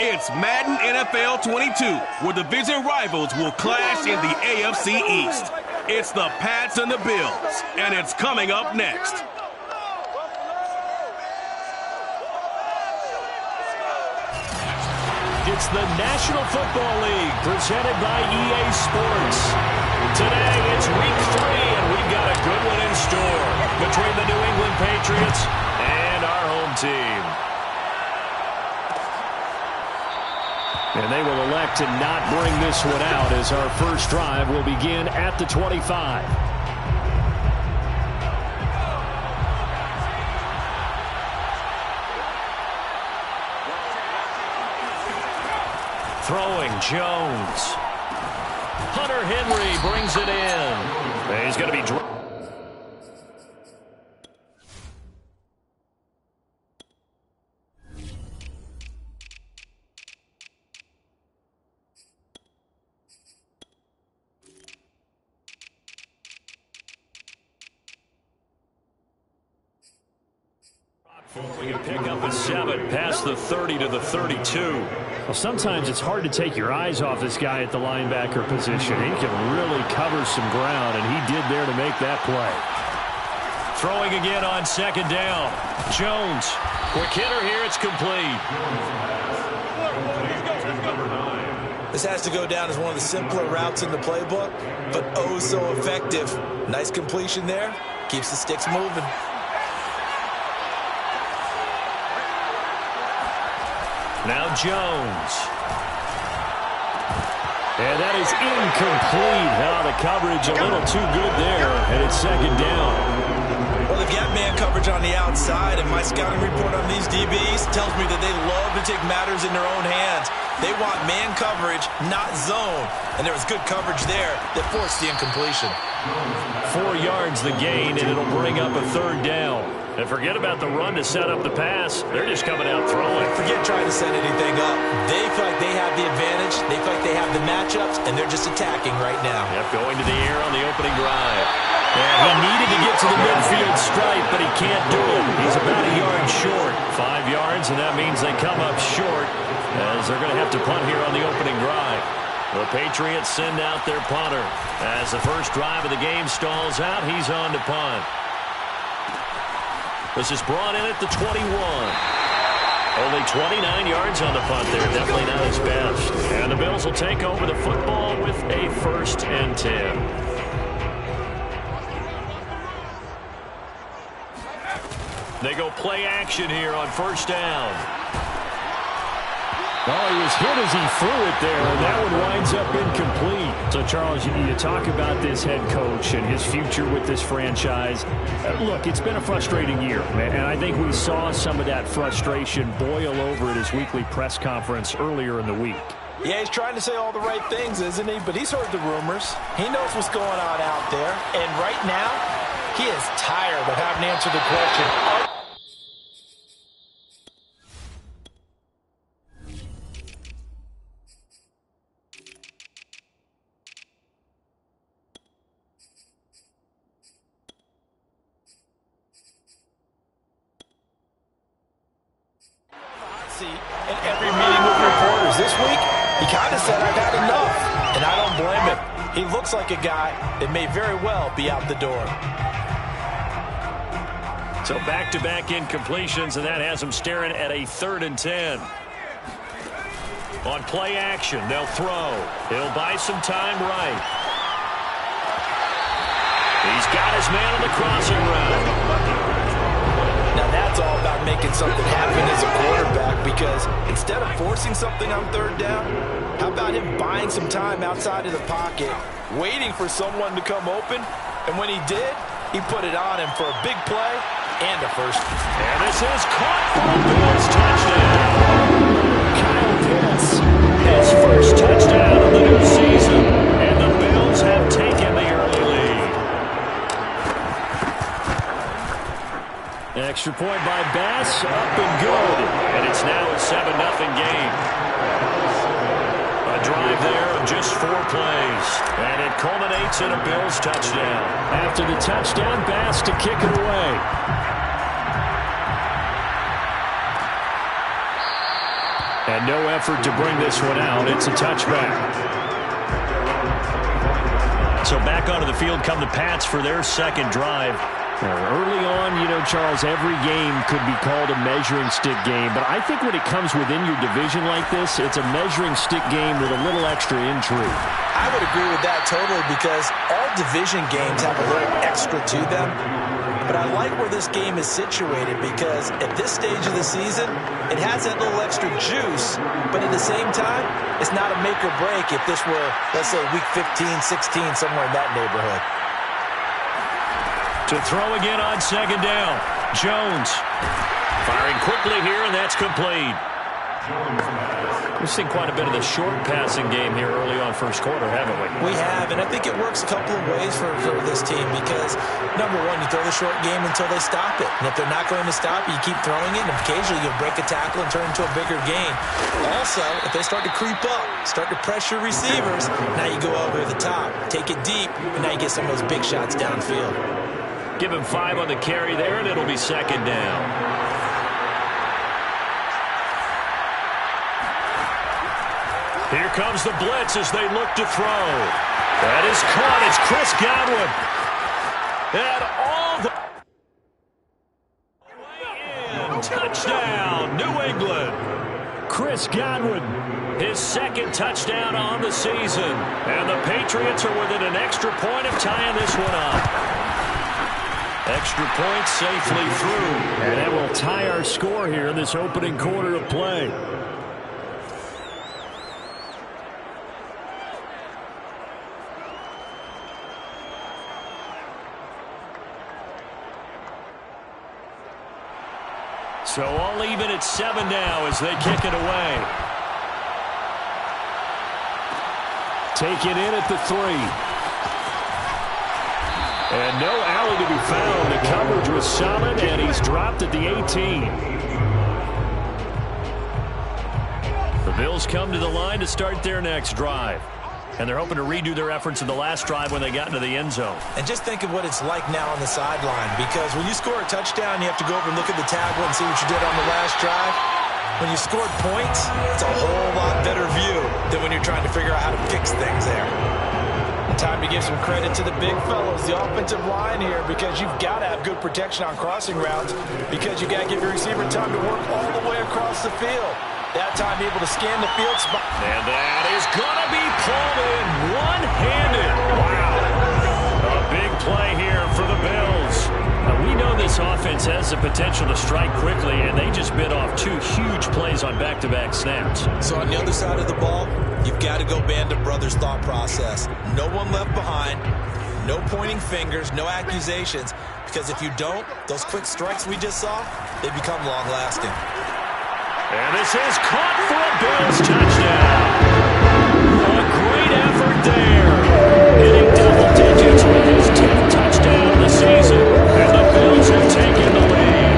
It's Madden NFL 22, where division rivals will clash in the AFC East. It's the Pats and the Bills, and it's coming up next. It's the National Football League, presented by EA Sports. Today, it's Week 3, and we've got a good one in store between the New England Patriots and our home team. And they will elect to not bring this one out, as our first drive will begin at the 25. Throwing, Jones. Hunter Henry brings it in. He's going to be... We can pick up a 7 past the 30 to the 32. Well, sometimes it's hard to take your eyes off this guy at the linebacker position. He can really cover some ground, and he did there to make that play. Throwing again on second down. Jones. Quick hitter here. It's complete. This has to go down as one of the simpler routes in the playbook, but oh so effective. Nice completion there. Keeps the sticks moving. Now Jones. And that is incomplete. Now the coverage a little too good there, and it's second down. Well, they've got man coverage on the outside, and my scouting report on these DBs tells me that they love to take matters in their own hands. They want man coverage, not zone. And there was good coverage there that forced the incompletion. 4 yards the gain, and it'll bring up a third down. And forget about the run to set up the pass. They're just coming out throwing. Forget trying to set anything up. They feel like they have the advantage. They feel like they have the matchups, and they're just attacking right now. Yep, going to the air on the opening drive. And he needed to get to the midfield stripe, but he can't do it. He's about a yard short. 5 yards, and that means they come up short, as they're going to have to punt here on the opening drive. The Patriots send out their punter. As the first drive of the game stalls out, he's on to punt. This is brought in at the 21. Only 29 yards on the punt there. Definitely not his best. And the Bills will take over the football with a 1st and 10. They go play action here on first down. Oh, he was hit as he threw it there, and that one winds up incomplete. So, Charles, you talk about this head coach and his future with this franchise. Look, it's been a frustrating year, and I think we saw some of that frustration boil over at his weekly press conference earlier in the week. Yeah, he's trying to say all the right things, isn't he? But he's heard the rumors. He knows what's going on out there. And right now, he is tired of having to answer the question, in every meeting with reporters this week, he kind of said, I've had enough, and I don't blame him. He looks like a guy that may very well be out the door. So back-to-back incompletions, and that has him staring at a 3rd and 10. On play action, they'll throw. He'll buy some time right. He's got his man on the crossing route. Now that's all about making something happen as a quarterback, because instead of forcing something on 3rd down, how about him buying some time outside of the pocket, waiting for someone to come open, and when he did, he put it on him for a big play and a first. And this is caught for a Bills touchdown. Kyle Pitts, his first touchdown of the new season, and the Bills have taken the early lead. Extra point by Bass, up and good. And it's now a 7-0 game. A drive there of just 4 plays. And it culminates in a Bills touchdown. After the touchdown, Bass to kick it away. And no effort to bring this one out. It's a touchback. So back onto the field come the Pats for their second drive. Early on, you know, Charles, every game could be called a measuring stick game. But I think when it comes within your division like this, it's a measuring stick game with a little extra intrigue. I would agree with that totally because all division games have a little extra to them. But I like where this game is situated because at this stage of the season, it has that little extra juice. But at the same time, it's not a make or break if this were, let's say, week 15, 16, somewhere in that neighborhood. To throw again on second down. Jones firing quickly here, and that's complete. We've seen quite a bit of the short passing game here early on first quarter, haven't we? We have, and I think it works a couple of ways for this team because, number one, you throw the short game until they stop it. And if they're not going to stop it, you keep throwing it, and occasionally you'll break a tackle and turn into a bigger gain. Also, if they start to creep up, start to pressure receivers, now you go over the top, take it deep, and now you get some of those big shots downfield. Give him 5 on the carry there, and it'll be second down. Here comes the blitz as they look to throw. That is caught. It's Chris Godwin. And all the way in. Touchdown, New England. Chris Godwin, his second touchdown on the season. And the Patriots are within an extra point of tying this one up. Extra point safely through. And that will tie our score here in this opening quarter of play. So all even at 7 now as they kick it away. Take it in at the 3. And no alley to be found. The coverage was solid, and he's dropped at the 18. The Bills come to the line to start their next drive. And they're hoping to redo their efforts in the last drive when they got into the end zone. And just think of what it's like now on the sideline, because when you score a touchdown, you have to go over and look at the tablet and see what you did on the last drive. When you scored points, it's a whole lot better view than when you're trying to figure out how to fix things there. Time to give some credit to the big fellows, the offensive line here, because you've got to have good protection on crossing routes because you got to give your receiver time to work all the way across the field. That time able to scan the field spot. And that is going to be pulled in one-handed. Wow. A big play here for the Bills. Now, we know this offense has the potential to strike quickly, and they just bit off 2 huge plays on back-to-back snaps. So on the other side of the ball, you've got to go Band of Brothers thought process. No one left behind, no pointing fingers, no accusations, because if you don't, those quick strikes we just saw, they become long-lasting. And this is caught for a Bills touchdown. A great effort there. Hitting double digits with his 10th touchdown of the season. And the Bills have taken the lead.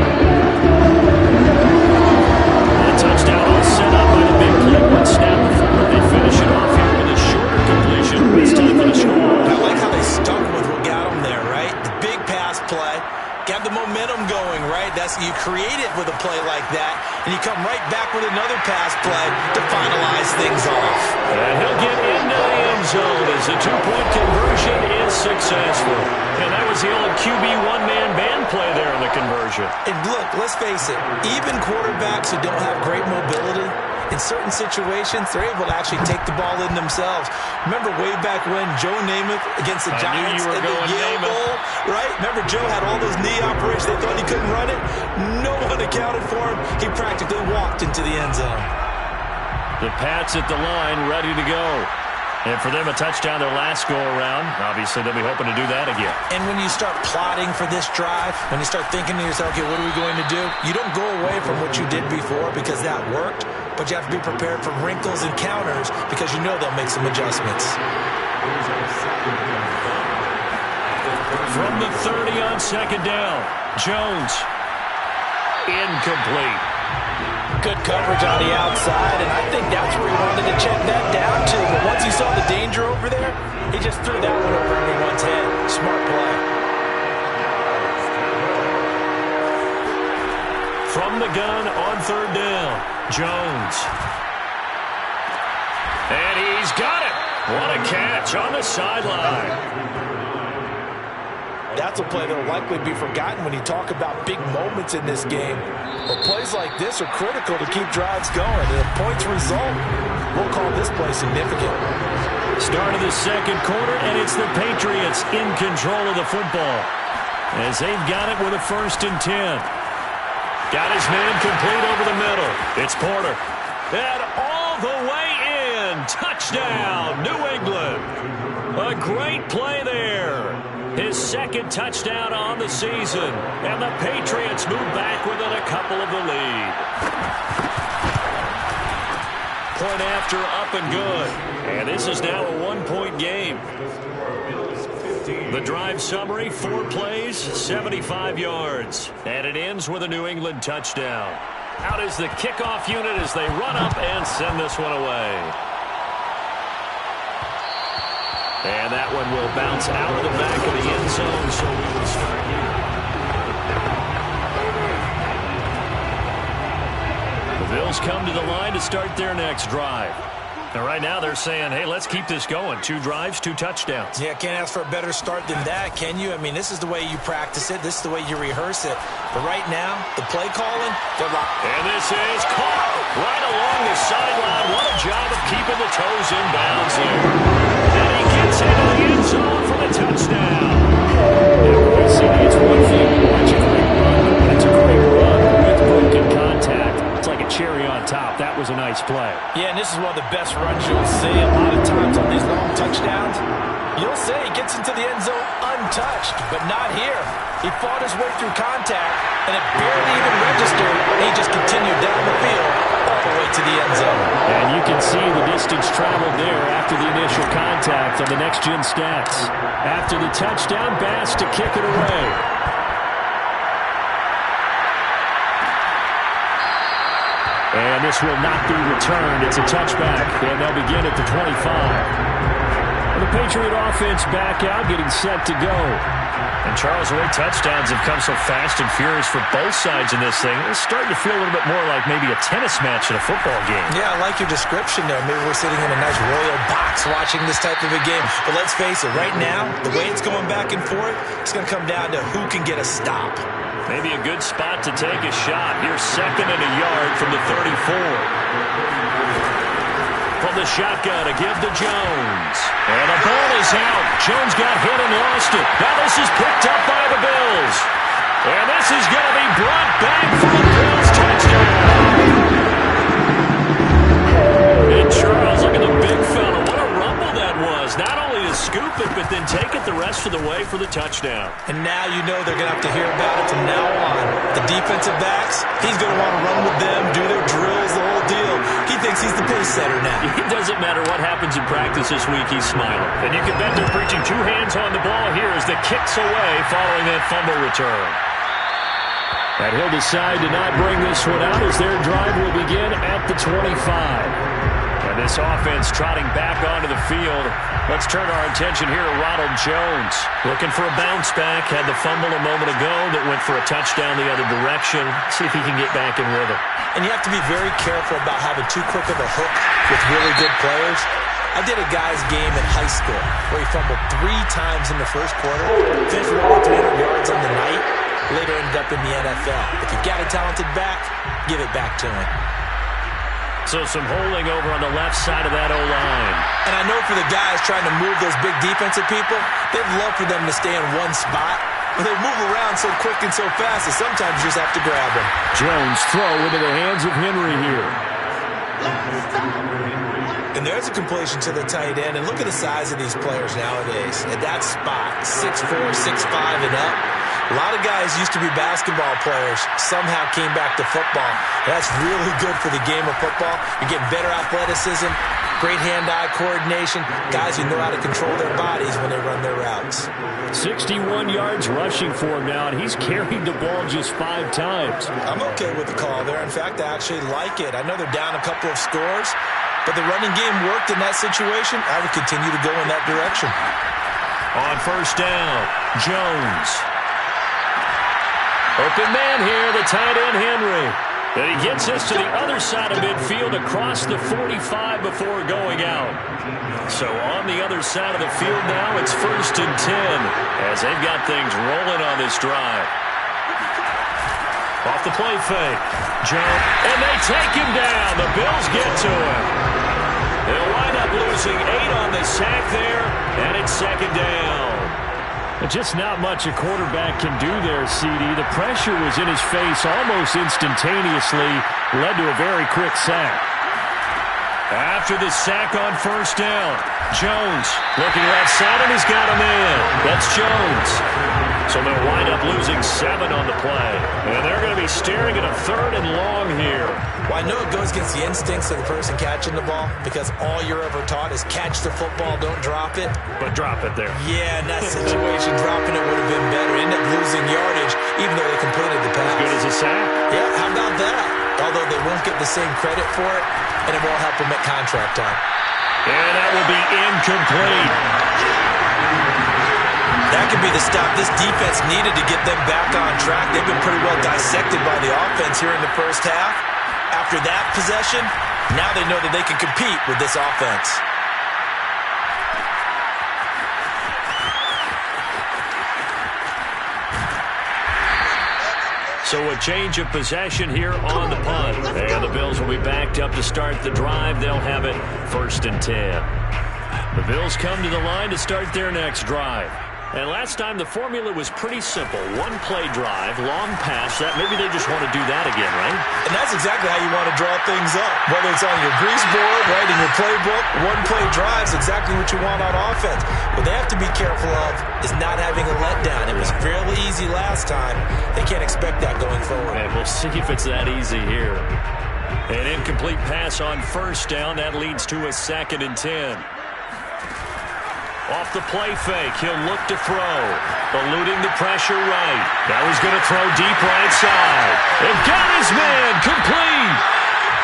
The touchdown all set up by the big play. 1 snap before they finish it off here with a shorter completion. It's time for the score. I like how they stuck with what got them there, right? The big pass play. Got the momentum going, right? That's you create it with a play like that, and you come right back with another pass play to finalize things off. And he'll get into the end zone as the 2-point conversion is successful. And that was the old QB one-man band play there in the conversion. And look, let's face it, even quarterbacks who don't have great mobility, in certain situations, they're able to actually take the ball in themselves. Remember way back when Joe Namath against the Giants in the Yale Bowl, right? Remember Joe had all those knee operations. They thought he couldn't run it. No one accounted for him. He practically walked into the end zone. The Pats at the line, ready to go. And for them, a touchdown their last go-around. Obviously, they'll be hoping to do that again. And when you start plotting for this drive, when you start thinking to yourself, okay, what are we going to do? You don't go away from what you did before because that worked, but you have to be prepared for wrinkles and counters because you know they'll make some adjustments. From the 30 on second down, Jones. Incomplete. Good coverage on the outside, and I think that's where he wanted to check that down to. But once he saw the danger over there, he just threw that one over everyone's head. Smart play. From the gun on third down, Jones. And he's got it. What a catch on the sideline. That's a play that will likely be forgotten when you talk about big moments in this game. But plays like this are critical to keep drives going. And if points result, we'll call this play significant. Start of the second quarter, and it's the Patriots in control of the football, as they've got it with a 1st and 10. Got his man complete over the middle. It's Porter. And all the way in. Touchdown, New England. A great play there. His 2nd touchdown on the season. And the Patriots move back within a couple of the lead. Point after, up and good. And this is now a 1-point game. The drive summary, 4 plays, 75 yards. And it ends with a New England touchdown. Out is the kickoff unit as they run up and send this one away. And that one will bounce out of the back of the end zone, so we will start here. The Bills come to the line to start their next drive. And right now they're saying, hey, let's keep this going. 2 drives, 2 touchdowns. Yeah, can't ask for a better start than that, can you? I mean, this is the way you practice it. This is the way you rehearse it. But right now, the play calling, they're locked. And this is caught right along the sideline. What a job of keeping the toes in bounds here. And he gets into the end zone for the touchdown. It's one thing to watch a great run. That's a great run with broken contact. It's like a cherry on top. That was a nice play. Yeah, and this is one of the best runs you'll see. A lot of times on these long touchdowns, you'll say he gets into the end zone untouched, but not here. He fought his way through contact, and it barely even registered. He just continued down the field all the way to the end zone. And you can see the distance traveled there after the initial contact on the next-gen stats. After the touchdown, Bass to kick it away. And this will not be returned. It's a touchback, and they'll begin at the 25. And the Patriot offense back out, getting set to go. And Charles, the way touchdowns have come so fast and furious for both sides in this thing, it's starting to feel a little bit more like maybe a tennis match in a football game. Yeah, I like your description there. Maybe we're sitting in a nice royal box watching this type of a game. But let's face it, right now, the way it's going back and forth, it's going to come down to who can get a stop. Maybe a good spot to take a shot. Here's 2nd and a yard from the 34. From the shotgun, a give to Jones. And the ball is out. Jones got hit and lost it. Now this is picked up by the Bills. And this is going to be brought back for the Bills touchdown. And Charles, look at the big fella. What a rumble that was. Not only to scoop it, but then take it the rest of the way for the touchdown. And now you know they're going to have to hear about it from now on. The defensive backs, he's going to want to run with them, do their drills, the whole deal. He thinks he's the pace setter now. It doesn't matter what happens in practice this week, he's smiling. And you can bet they're preaching 2 hands on the ball here as the kicks away following that fumble return. And he'll decide to not bring this one out as their drive will begin at the 25. And this offense trotting back onto the field. Let's turn our attention here to Ronald Jones. Looking for a bounce back. Had the fumble a moment ago that went for a touchdown the other direction. See if he can get back in rhythm. And you have to be very careful about having too quick of a hook with really good players. I did a guy's game in high school where he fumbled 3 times in the first quarter, finished with over 300 yards on the night, later ended up in the NFL. If you've got a talented back, give it back to him. So some holding over on the left side of that O-line. And I know for the guys trying to move those big defensive people, they'd love for them to stay in one spot. But they move around so quick and so fast that sometimes you just have to grab them. Jones throw into the hands of Henry here. And there's a completion to the tight end. And look at the size of these players nowadays. At that spot, 6'4", 6'5", and up. A lot of guys used to be basketball players, somehow came back to football. That's really good for the game of football. You're getting better athleticism, great hand-eye coordination, guys who know how to control their bodies when they run their routes. 61 yards rushing for him now, and he's carried the ball just 5 times. I'm okay with the call there. In fact, I actually like it. I know they're down a couple of scores, but the running game worked in that situation. I would continue to go in that direction. On first down, Jones. Open man here, the tight end, Henry. And he gets us to the other side of midfield across the 45 before going out. So on the other side of the field now, it's 1st and 10 as they've got things rolling on this drive. Off the play fake. Jump. And they take him down. The Bills get to him. They'll wind up losing 8 on the sack there, and it's 2nd down. Just not much a quarterback can do there, CD. The pressure was in his face almost instantaneously, led to a very quick sack. After the sack on 1st down, Jones looking left side, and he's got a man. That's Jones. So they'll wind up losing 7 on the play. And they're going to be staring at a 3rd and long here. Well, I know it goes against the instincts of the person catching the ball because all you're ever taught is catch the football, don't drop it. But drop it there. Yeah, in that situation, dropping it would have been better. End up losing yardage, even though they completed the pass. As good as a sack? Yeah, how about that? Although they won't get the same credit for it, and it won't help them at contract time. And that will be incomplete. That could be the stop this defense needed to get them back on track. They've been pretty well dissected by the offense here in the first half. After that possession, now they know that they can compete with this offense. So a change of possession here on the punt. And the Bills will be backed up to start the drive. They'll have it 1st and 10. The Bills come to the line to start their next drive. And last time the formula was pretty simple. 1-play drive, long pass. That maybe they just want to do that again, right? And that's exactly how you want to draw things up. Whether it's on your grease board, right, in your playbook, 1-play drive is exactly what you want on offense. What they have to be careful of is not having a letdown. It was fairly easy last time. They can't expect that going forward. And we'll see if it's that easy here. An incomplete pass on 1st down. That leads to a 2nd and 10. Off the play fake, he'll look to throw. Eluding the pressure right. Now he's going to throw deep right side. They've got his man complete.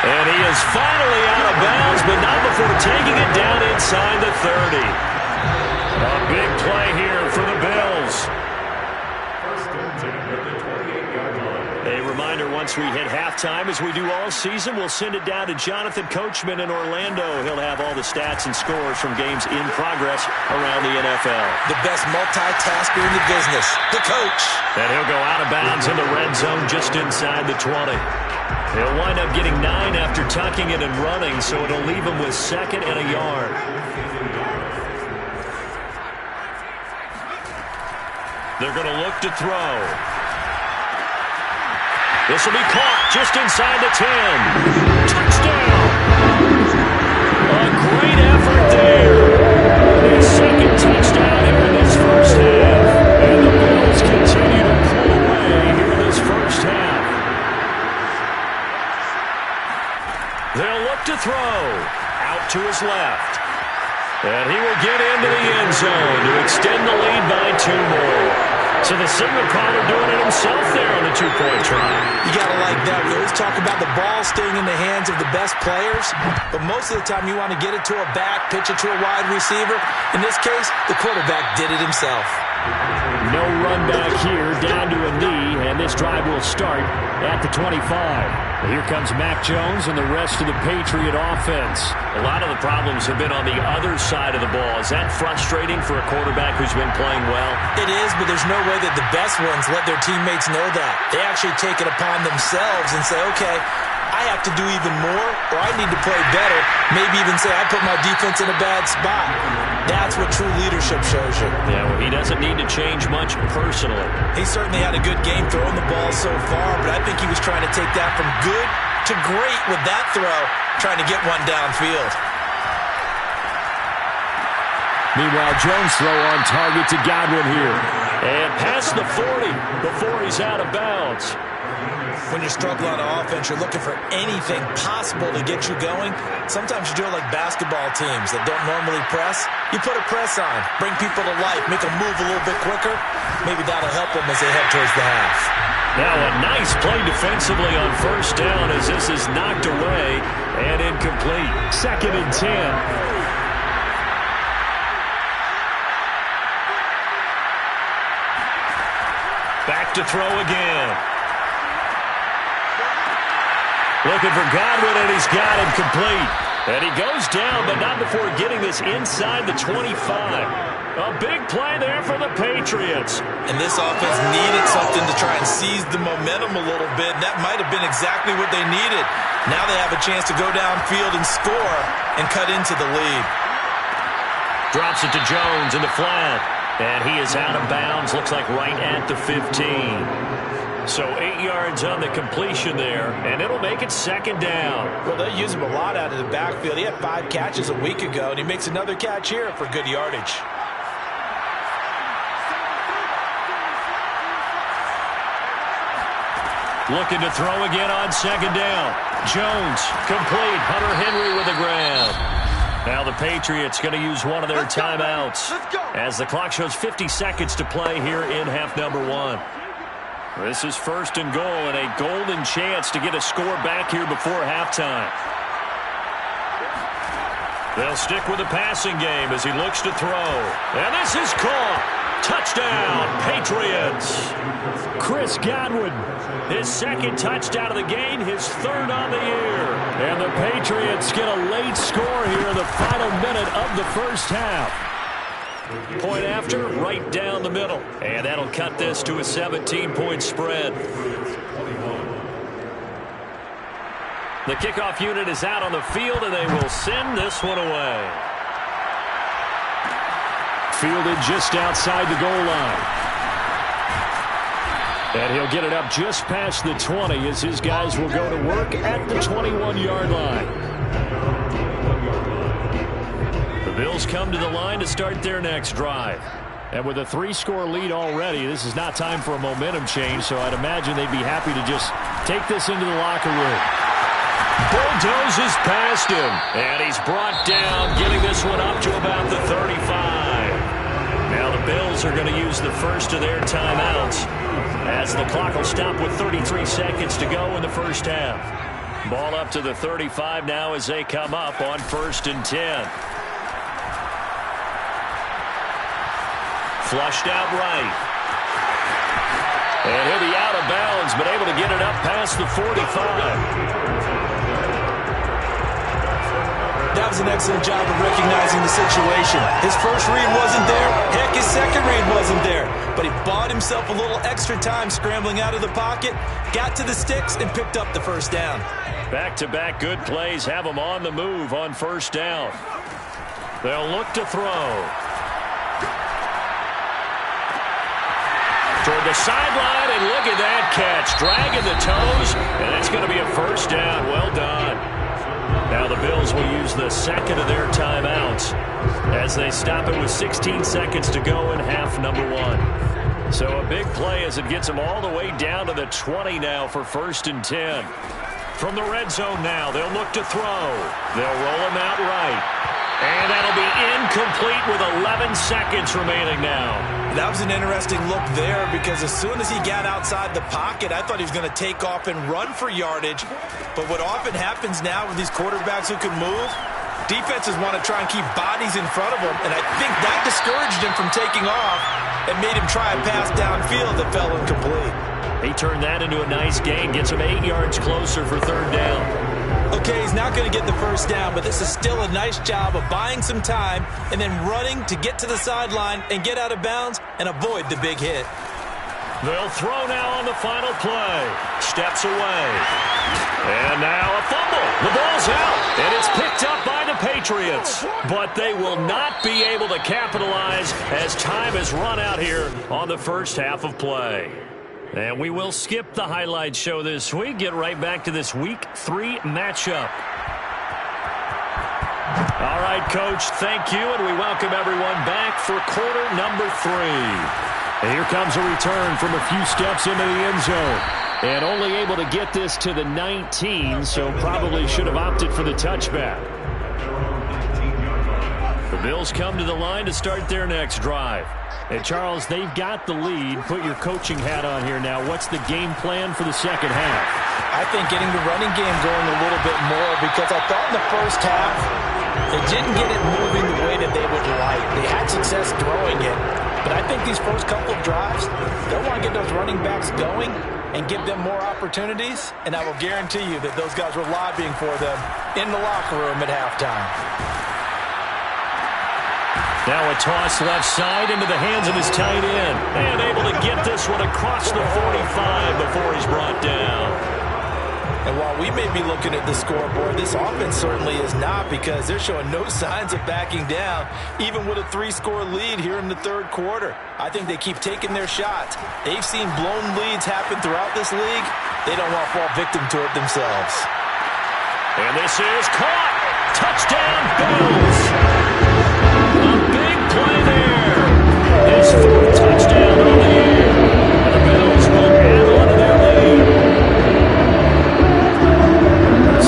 And he is finally out of bounds, but not before taking it down inside the 30. A big play here for the Bills. A reminder, once we hit halftime, as we do all season, we'll send it down to Jonathan Coachman in Orlando. He'll have all the stats and scores from games in progress around the NFL. The best multitasker in the business, the coach. And he'll go out of bounds in the red zone just inside the 20. He'll wind up getting 9 after tucking it and running, so it'll leave him with 2nd and a yard. They're going to look to throw. This will be caught just inside the 10. Touchdown! A great effort there. His 2nd touchdown here in this first half. And the Bills continue to pull away here in this first half. They'll look to throw. Out to his left. And he will get into the end zone to extend the lead by 2 more. So the signal caller doing it himself there on the 2-point try. You got to like that. We always talk about the ball staying in the hands of the best players, but most of the time you want to get it to a back, pitch it to a wide receiver. In this case, the quarterback did it himself. No run back here, down to a knee, and this drive will start at the 25. Here comes Mac Jones and the rest of the Patriot offense. A lot of the problems have been on the other side of the ball. Is that frustrating for a quarterback who's been playing well? It is, but there's no way that the best ones let their teammates know that. They actually take it upon themselves and say, okay, I have to do even more, or I need to play better. Maybe even say I put my defense in a bad spot. That's what true leadership shows you. Yeah, well, he doesn't need to change much personally. He certainly had a good game throwing the ball so far, but I think he was trying to take that from good to great with that throw, trying to get one downfield. Meanwhile, Jones throw on target to Godwin here. And past the 40 before he's out of bounds. When you're struggling on offense, you're looking for anything possible to get you going. Sometimes you do it like basketball teams that don't normally press. You put a press on, bring people to life, make them move a little bit quicker. Maybe that'll help them as they head towards the half. Now a nice play defensively on 1st down as this is knocked away and incomplete. 2nd and 10. Back left to throw again. Looking for Godwin, and he's got him complete. And he goes down, but not before getting this inside the 25. A big play there for the Patriots. And this offense needed something to try and seize the momentum a little bit. And that might have been exactly what they needed. Now they have a chance to go downfield and score and cut into the lead. Drops it to Jones in the flat. And he is out of bounds. Looks like right at the 15. So 8 yards on the completion there, and it'll make it second down. Well, they use him a lot out of the backfield. He had 5 catches a week ago, and he makes another catch here for good yardage. Looking to throw again on second down. Jones, complete. Hunter Henry with a grab. Now the Patriots going to use one of their timeouts as the clock shows 50 seconds to play here in half number 1. This is first and goal and a golden chance to get a score back here before halftime. They'll stick with the passing game as he looks to throw. And this is caught. Touchdown, Patriots. Chris Godwin, his second touchdown of the game, his third on the year. And the Patriots get a late score here in the final minute of the first half. Point after, right down the middle. And that'll cut this to a 17-point spread. The kickoff unit is out on the field, and they will send this one away. Fielded just outside the goal line. And he'll get it up just past the 20 as his guys will go to work at the 21-yard line. The Bills come to the line to start their next drive. And with a 3-score lead already, this is not time for a momentum change, so I'd imagine they'd be happy to just take this into the locker room. Bulldozes past him, and he's brought down, getting this one up to about the 35. Now the Bills are going to use the first of their timeouts as the clock will stop with 33 seconds to go in the first half. Ball up to the 35 now as they come up on 1st and 10. Flushed out right. And he'll be out of bounds, but able to get it up past the 45. That was an excellent job of recognizing the situation. His first read wasn't there. Heck, his second read wasn't there. But he bought himself a little extra time scrambling out of the pocket, got to the sticks, and picked up the first down. Back-to-back good plays have him on the move on first down. They'll look to throw. Toward the sideline, and look at that catch. Dragging the toes, and it's going to be a first down. Well done. Now the Bills will use the second of their timeouts as they stop it with 16 seconds to go in half number 1. So a big play as it gets them all the way down to the 20 now for 1st and 10. From the red zone now, they'll look to throw. They'll roll him out right. And that'll be incomplete with 11 seconds remaining now. That was an interesting look there because as soon as he got outside the pocket, I thought he was going to take off and run for yardage. But what often happens now with these quarterbacks who can move, defenses want to try and keep bodies in front of them. And I think that discouraged him from taking off and made him try a pass downfield that fell incomplete. He turned that into a nice gain, gets him 8 yards closer for 3rd down. Okay, he's not going to get the first down, but this is still a nice job of buying some time and then running to get to the sideline and get out of bounds and avoid the big hit. They'll throw now on the final play. Steps away. And now a fumble. The ball's out, and it's picked up by the Patriots. But they will not be able to capitalize as time has run out here on the first half of play. And we will skip the highlight show this week. Get right back to this Week 3 matchup. All right, Coach, thank you, and we welcome everyone back for quarter number 3. And here comes a return from a few steps into the end zone. And only able to get this to the 19, so probably should have opted for the touchback. The Bills come to the line to start their next drive. And, Charles, they've got the lead. Put your coaching hat on here now. What's the game plan for the second half? I think getting the running game going a little bit more because I thought in the first half They didn't get it moving the way that they would like. They had success throwing it, but I think these first couple of drives, they'll want to get those running backs going and give them more opportunities, and I will guarantee you that those guys were lobbying for them in the locker room at halftime. Now a toss left side into the hands of his tight end. And able to get this one across the 45 before he's brought down. And while we may be looking at the scoreboard, this offense certainly is not, because they're showing no signs of backing down, even with a 3-score lead here in the third quarter. I think they keep taking their shots. They've seen blown leads happen throughout this league. They don't want to fall victim to it themselves. And this is caught. Touchdown, Bills. A big play there. His 4th touchdown on the year. And the Bills will add on to their lead.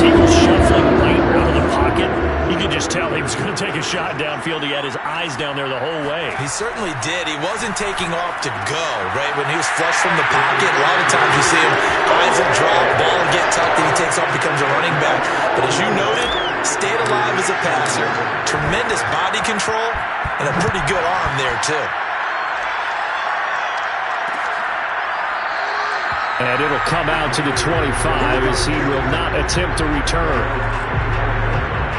Eagles shuffling late out of the pocket. You could just tell he was going to take a shot downfield. He had his eyes down there the whole way. He certainly did. He wasn't taking off to go, right? When he was flush from the pocket, a lot of times you see him, eyes will drop, ball will get tucked, and he takes off, becomes a running back. But as you noted, stayed alive as a passer. Tremendous body control, and a pretty good arm there, too. And it'll come out to the 25 as he will not attempt to return.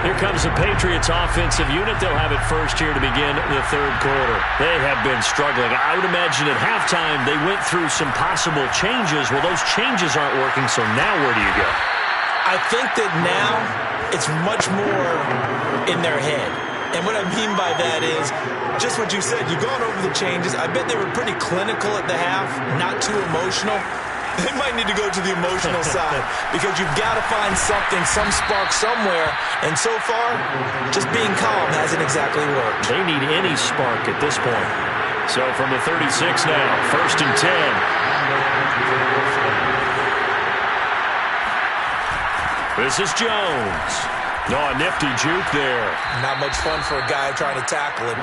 Here comes the Patriots offensive unit. They'll have it first here to begin the third quarter. They have been struggling. I would imagine at halftime they went through some possible changes. Well, those changes aren't working, so now where do you go? I think that now it's much more in their head. And what I mean by that is just what you said. You've gone over the changes. I bet they were pretty clinical at the half, not too emotional. They might need to go to the emotional side, because you've got to find something, some spark somewhere. And so far, just being calm hasn't exactly worked. They need any spark at this point. So from the 36 now, 1st and 10. This is Jones. No, a nifty juke there. Not much fun for a guy trying to tackle him.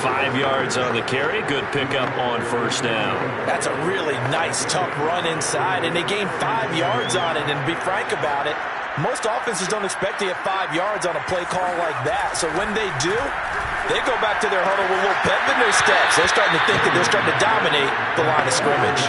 5 yards on the carry. Good pickup on 1st down. That's a really nice, tough run inside, and they gained 5 yards on it. And to be frank about it, most offenses don't expect to get 5 yards on a play call like that. So when they do, they go back to their huddle with a little pep in their steps. They're starting to think that they're starting to dominate the line of scrimmage.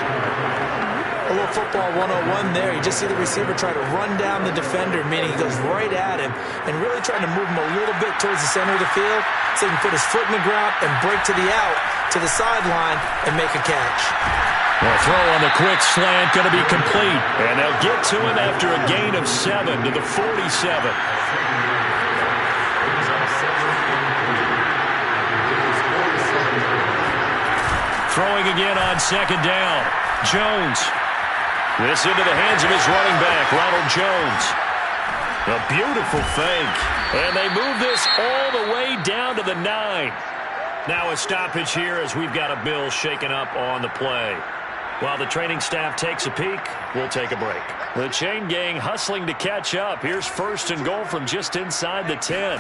A little football 101 there. You just see the receiver try to run down the defender, meaning he goes right at him and really trying to move him a little bit towards the center of the field so he can put his foot in the ground and break to the out, to the sideline, and make a catch. Well, throw on the quick slant going to be complete. And they'll get to him after a gain of 7 to the 47. Throwing again on 2nd down. Jones. This into the hands of his running back, Ronald Jones. A beautiful fake. And they move this all the way down to the 9. Now a stoppage here as we've got a Bill shaken up on the play. While the training staff takes a peek, we'll take a break. The chain gang hustling to catch up. Here's 1st and goal from just inside the 10.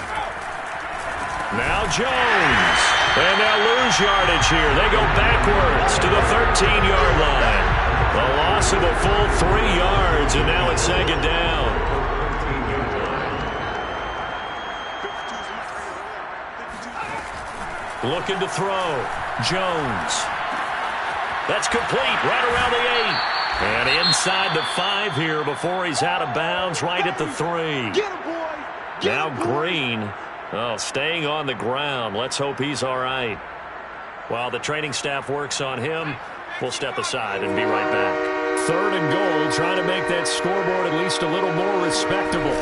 Now Jones. And they'll lose yardage here. They go backwards to the 13-yard line. A loss of a full 3 yards, and now it's 2nd down. Looking to throw. Jones. That's complete right around the 8. And inside the 5 here before he's out of bounds right at the 3. Now Green. Oh, staying on the ground. Let's hope he's all right. While the training staff works on him, we'll step aside and be right back. 3rd and goal, trying to make that scoreboard at least a little more respectable.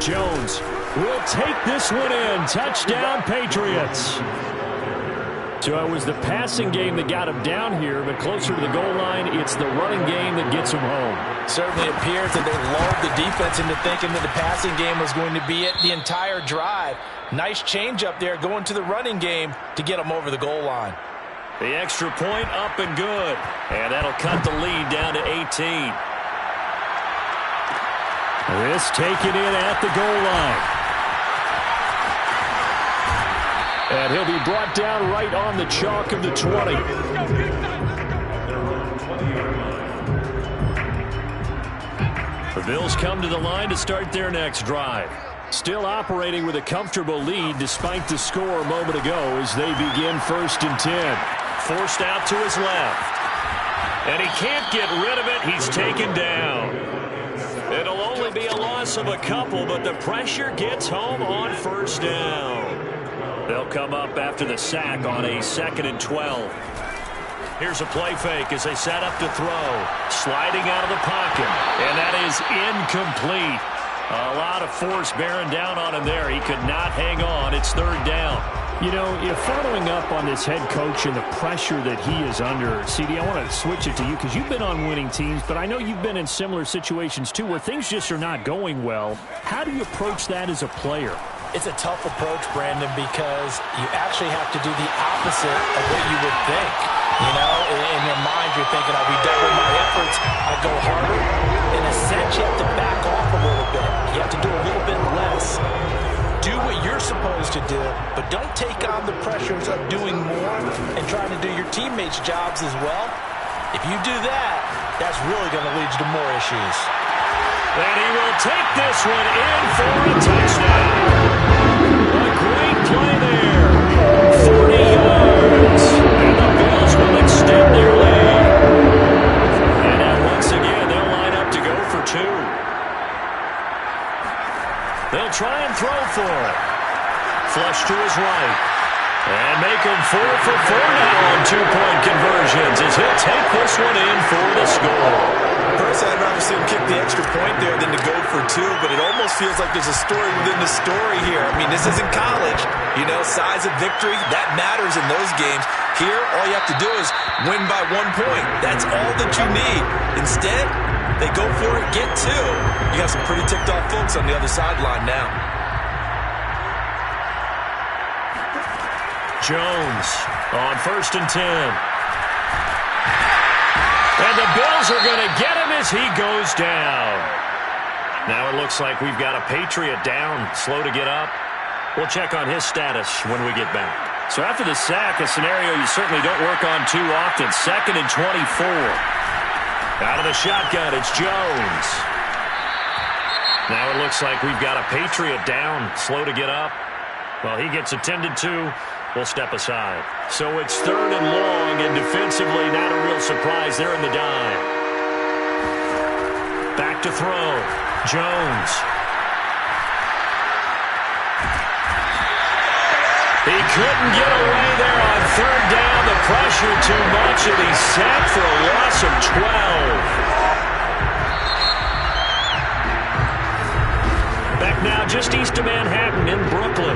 Jones will take this one in. Touchdown, Patriots. So it was the passing game that got him down here, but closer to the goal line, it's the running game that gets him home. Certainly appears that they lulled the defense into thinking that the passing game was going to be it the entire drive. Nice change up there going to the running game to get them over the goal line. The extra point up and good. And that'll cut the lead down to 18. This taken in at the goal line. And he'll be brought down right on the chalk of the 20. The Bills come to the line to start their next drive. Still operating with a comfortable lead despite the score a moment ago as they begin 1st and 10. Forced out to his left. And he can't get rid of it. He's taken down. It'll only be a loss of a couple, but the pressure gets home on 1st down. They'll come up after the sack on a 2nd and 12. Here's a play fake as they set up to throw. Sliding out of the pocket. And that is incomplete. A lot of force bearing down on him there. He could not hang on. It's 3rd down. You know, following up on this head coach and the pressure that he is under, CD, I want to switch it to you because you've been on winning teams, but I know you've been in similar situations too where things just are not going well. How do you approach that as a player? It's a tough approach, Brandon, because you actually have to do the opposite of what you would think. You know, in your mind, you're thinking, I'll redouble my efforts, I'll go harder. In a sense, you have to back off a little bit. You have to do a little bit less. Do what you're supposed to do, but don't take on the pressures of doing more and trying to do your teammates' jobs as well. If you do that, that's really going to lead you to more issues. And he will take this one in for a touchdown. A great play there. 40 yards. And the Bills will extend their lead. And now once again, they'll line up to go for 2. They'll try and throw for it. Flush to his right. And make him 4 for 4 now on 2-point conversions as he'll take this one in for the score. Personally, I'd rather see him kick the extra point there than to go for 2, but it almost feels like there's a story within the story here. I mean, this isn't college. You know, size of victory, that matters in those games. Here, all you have to do is win by 1 point. That's all that you need. Instead, they go for it, get 2. You got some pretty ticked off folks on the other sideline now. Jones on 1st and 10. And the Bills are going to get him as he goes down. Now it looks like we've got a Patriot down, slow to get up. We'll check on his status when we get back. So after the sack, a scenario you certainly don't work on too often. 2nd and 24. Out of the shotgun, it's Jones. Now it looks like we've got a Patriot down, slow to get up. Well, he gets attended to. We'll step aside. So it's 3rd and long, and defensively, not a real surprise there in the dime. Back to throw. Jones. He couldn't get away there on 3rd down. The pressure too much, and he's sacked for a loss of 12. Back now just east of Manhattan in Brooklyn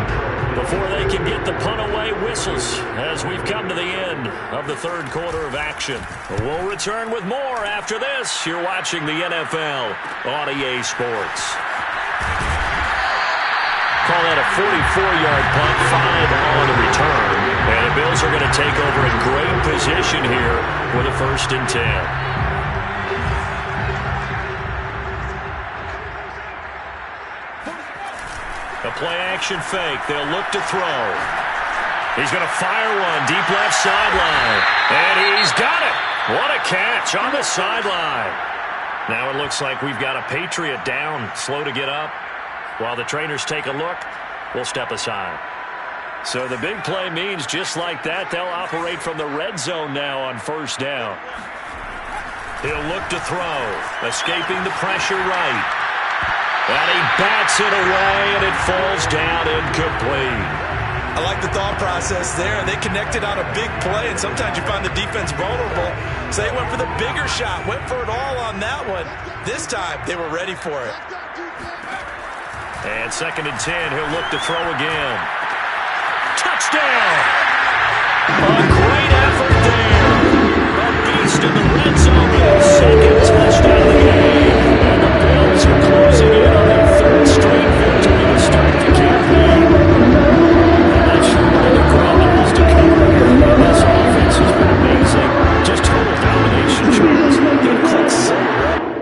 before they can get the punt away whistles as we've come to the end of the 3rd quarter of action. We'll return with more after this. You're watching the NFL on EA Sports. Call that a 44-yard punt, 5 on the return. And the Bills are going to take over in great position here with a 1st and 10. A play-action fake. They'll look to throw. He's going to fire one deep left sideline. And he's got it. What a catch on the sideline. Now it looks like we've got a Patriot down, slow to get up. While the trainers take a look, we'll step aside. So the big play means just like that, they'll operate from the red zone now on 1st down. He'll look to throw, escaping the pressure right. And he bats it away, and it falls down incomplete. I like the thought process there. They connected on a big play, and sometimes you find the defense vulnerable. So they went for the bigger shot, went for it all on that one. This time, they were ready for it. And 2nd and 10, he'll look to throw again. Touchdown! A great effort there. A beast in the red zone with his 2nd touchdown of the game. And the Bills are closing in on their 3rd straight victory to start the campaign. I'm not sure where the crowd is to cover here. This offense has been amazing. Just total domination, Charles. It clicks so well.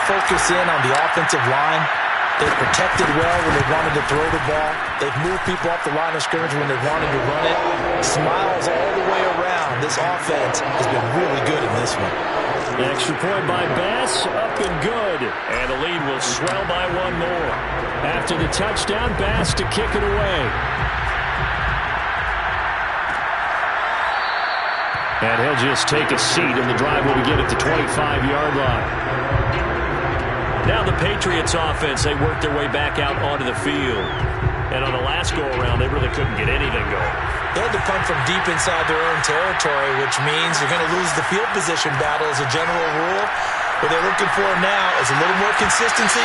focus in on the offensive line. They've protected well when they wanted to throw the ball. They've moved people off the line of scrimmage when they wanted to run it. Smiles all the way around. This offense has been really good in this one. The extra point by Bass, up and good. And the lead will swell by one more. After the touchdown, Bass to kick it away. And he'll just take a seat, and the drive will begin at the 25-yard line. Now the Patriots offense, they worked their way back out onto the field. And on the last go-around, they really couldn't get anything going. They had to punt from deep inside their own territory, which means you're going to lose the field position battle as a general rule. What they're looking for now is a little more consistency,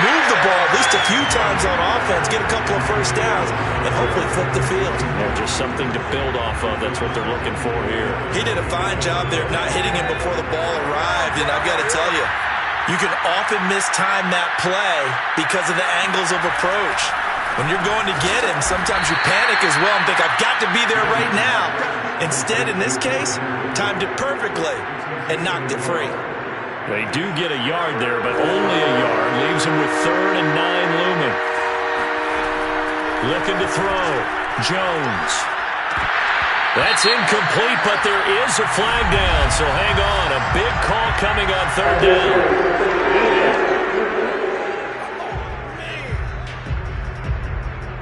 move the ball at least a few times on offense, get a couple of first downs, and hopefully flip the field. Yeah, just something to build off of. That's what they're looking for here. He did a fine job there of not hitting him before the ball arrived, and I've got to tell you, you can often mistime that play because of the angles of approach. When you're going to get him, sometimes you panic as well and think, I've got to be there right now. Instead, in this case, timed it perfectly and knocked it free. They do get a yard there, but only a yard. Leaves him with 3rd and 9 looming. Looking to throw. Jones. That's incomplete, but there is a flag down, so hang on. A big call coming on 3rd down.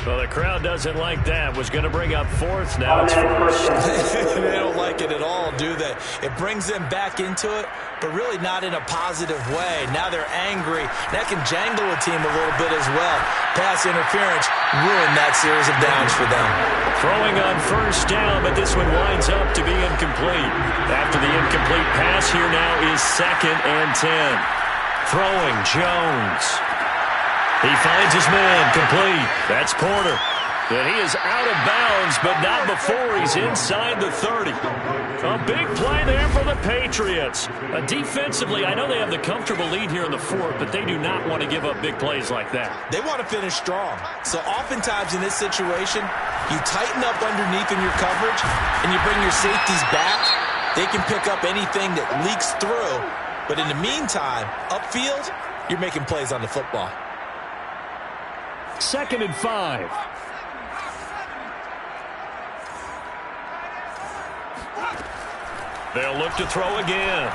Well, the crowd doesn't like that. Was going to bring up 4th. Now it's 1st. They don't like it at all, do they? It brings them back into it, but really not in a positive way. Now they're angry. That can jangle a team a little bit as well. Pass interference ruined that series of downs for them. Throwing on 1st down, but this one winds up to be incomplete. After the incomplete pass, here now is 2nd and 10. Throwing, Jones. He finds his man, complete. That's Porter. And he is out of bounds, but not before he's inside the 30. A big play there for the Patriots. Defensively, I know they have the comfortable lead here in the 4th, but they do not want to give up big plays like that. They want to finish strong. So oftentimes in this situation, you tighten up underneath in your coverage, and you bring your safeties back. They can pick up anything that leaks through. But in the meantime, upfield, you're making plays on the football. 2nd and 5. They'll look to throw again.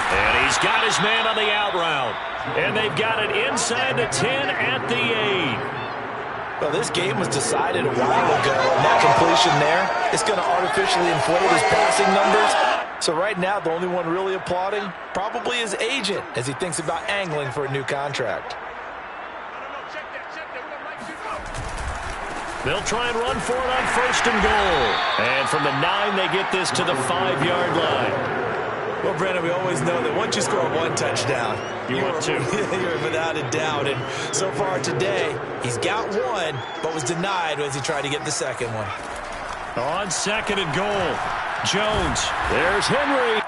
And he's got his man on the out route. And they've got it inside the 10 at the 8. Well, this game was decided a while ago, and that completion there is going to artificially inflate his passing numbers. So right now, the only one really applauding probably his agent as he thinks about angling for a new contract. They'll try and run for it on 1st and goal. And from the 9, they get this to the 5-yard line. Well, Brandon, we always know that once you score one touchdown, you want two. You're without a doubt. And so far today, he's got one, but was denied as he tried to get the second one. On 2nd and goal, Jones. There's Henry.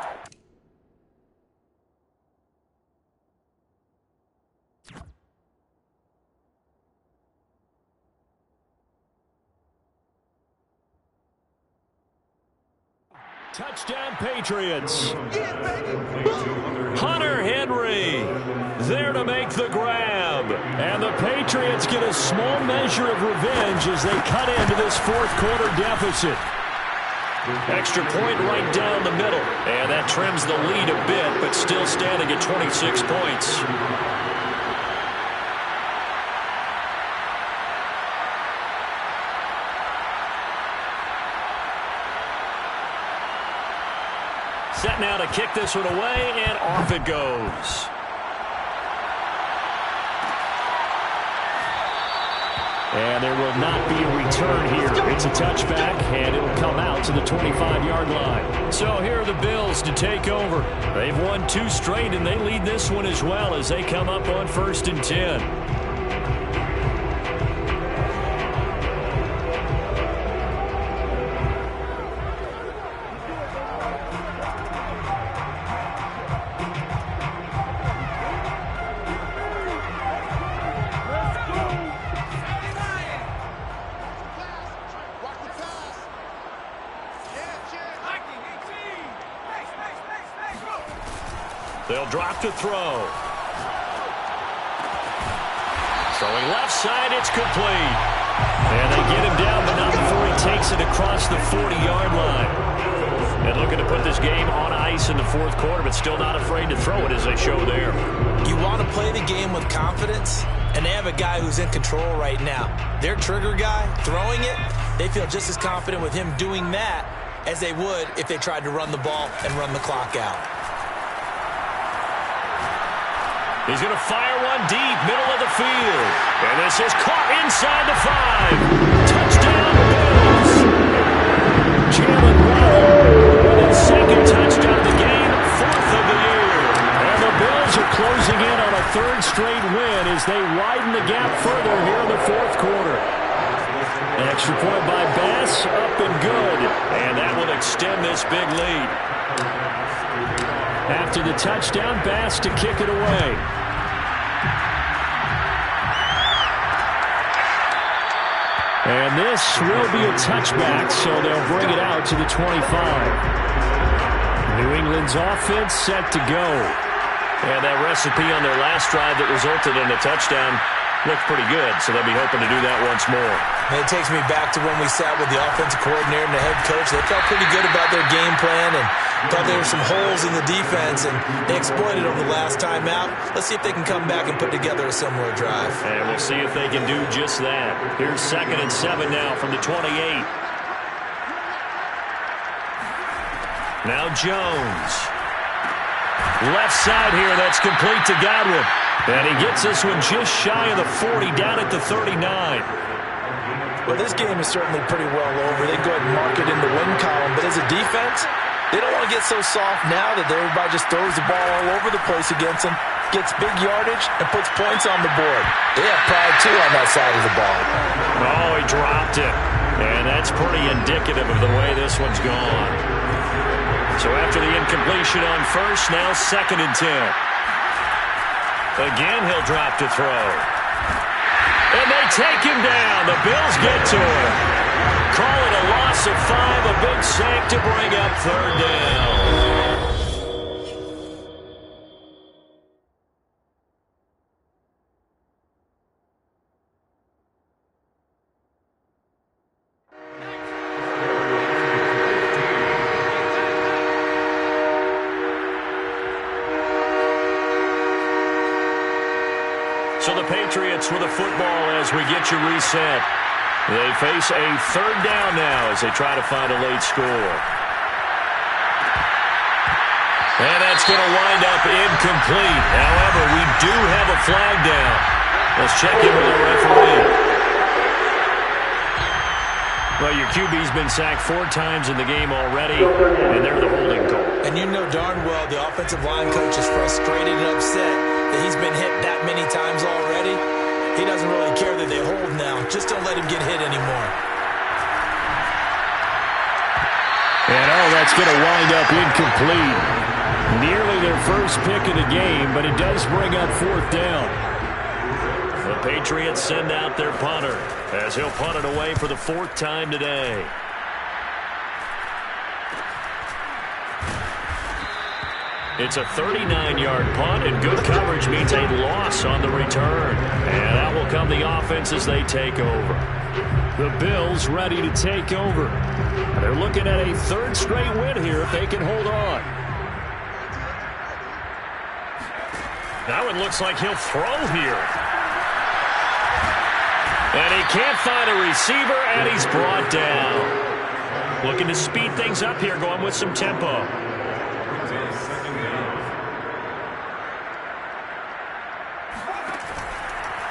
Touchdown, Patriots. Hunter Henry there to make the grab. And the Patriots get a small measure of revenge as they cut into this 4th quarter deficit. Extra point right down the middle. And that trims the lead a bit, but still standing at 26 points. Set now to kick this one away, and off it goes. And there will not be a return here. It's a touchback, and it'll come out to the 25-yard line. So here are the Bills to take over. They've won 2 straight, and they lead this one as well as they come up on 1st and 10. They'll drop to throw. Throwing left side, it's complete. And they get him down, but not before he takes it across the 40-yard line. And looking to put this game on ice in the fourth quarter, but still not afraid to throw it as they show there. You want to play the game with confidence, and they have a guy who's in control right now. Their trigger guy, throwing it, they feel just as confident with him doing that as they would if they tried to run the ball and run the clock out. He's going to fire one deep, middle of the field. And this is caught inside the 5. Touchdown, Bills. Jalen Waddle with his second touchdown of the game, 4th of the year. And the Bills are closing in on a 3rd straight win as they widen the gap further here in the fourth quarter. An extra point by Bass, up and good. And that will extend this big lead. After the touchdown, Bass to kick it away. And this will be a touchback, so they'll bring it out to the 25. New England's offense set to go. And that recipe on their last drive that resulted in a touchdown looked pretty good, so they'll be hoping to do that once more. And it takes me back to when we sat with the offensive coordinator and the head coach. They felt pretty good about their game plan and thought there were some holes in the defense, and they exploited them the last time out. Let's see if they can come back and put together a similar drive. And we'll see if they can do just that. Here's 2nd and 7 now from the 28. Now Jones. Left side here, that's complete to Godwin. And he gets this one just shy of the 40, down at the 39. Well, this game is certainly pretty well over. They go ahead and mark it in the win column. But as a defense, they don't want to get so soft now that everybody just throws the ball all over the place against them, gets big yardage, and puts points on the board. They have pride, too, on that side of the ball. Oh, he dropped it. And that's pretty indicative of the way this one's gone. So after the incompletion on first, now 2nd and 10. Again, he'll drop to throw. And they take him down. The Bills get to him. Call it a loss of 5, a big sack to bring up 3rd down. So the Patriots with a football as we get you reset. They face a 3rd down now as they try to find a late score. And that's going to wind up incomplete. However, we do have a flag down. Let's check in with the referee. Well, your QB's been sacked 4 times in the game already, and they're the holding call. And you know darn well the offensive line coach is frustrated and upset that he's been hit that many times already. He doesn't really care that they hold now. Just don't let him get hit anymore. And that's going to wind up incomplete. Nearly their first pick of the game, but it does bring up 4th down. The Patriots send out their punter as he'll punt it away for the 4th time today. It's a 39-yard punt, and good coverage means a loss on the return. And that will come the offense as they take over. The Bills ready to take over. They're looking at a 3rd straight win here if they can hold on. That one looks like he'll throw here. And he can't find a receiver, and he's brought down. Looking to speed things up here, going with some tempo.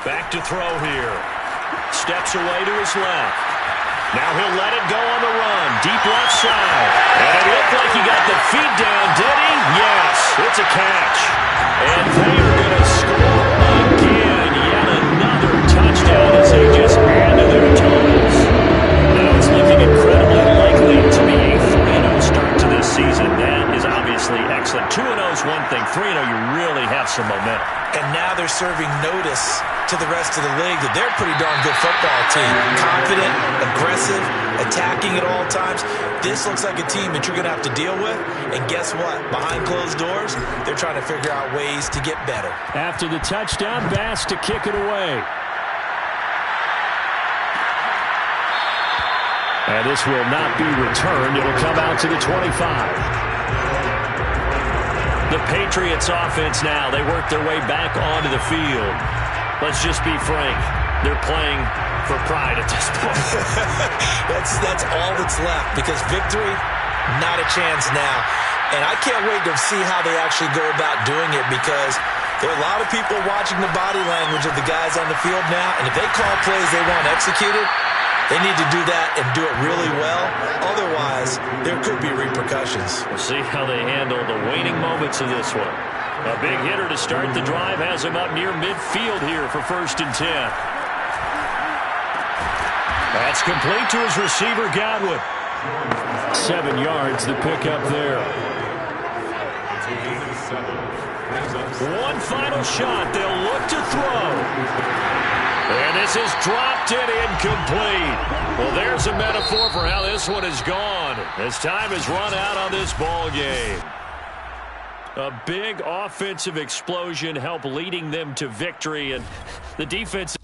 Back to throw here. Steps away to his left. Now he'll let it go on the run. Deep left side. And it looked like he got the feet down, did he? Yes, it's a catch. And they are going to score again. Yet another touchdown as they just add to their totals. Now it's looking incredibly likely to be a 3-0 start to this season. That is obviously excellent. 2-0 is one thing. 3-0, you really have some momentum. And now they're serving notice to the rest of the league that they're a pretty darn good football team. Confident, aggressive, attacking at all times. This looks like a team that you're going to have to deal with. And guess what? Behind closed doors, they're trying to figure out ways to get better. After the touchdown, Bass to kick it away. And this will not be returned. It'll come out to the 25. The Patriots offense now, they work their way back onto the field. Let's just be frank. They're playing for pride at this point. That's all that's left, because victory, not a chance now. And I can't wait to see how they actually go about doing it, because there are a lot of people watching the body language of the guys on the field now, and if they call plays they want executed, they need to do that and do it really well. Otherwise, there could be repercussions. We'll see how they handle the waning moments of this one. A big hitter to start the drive has him up near midfield here for 1st and 10. That's complete to his receiver, Godwin. 7 yards, the pickup there. One final shot. They'll look to throw. And this is dropped and incomplete. Well, there's a metaphor for how this one is gone. As time has run out on this ball game. A big offensive explosion helped leading them to victory, and the defense...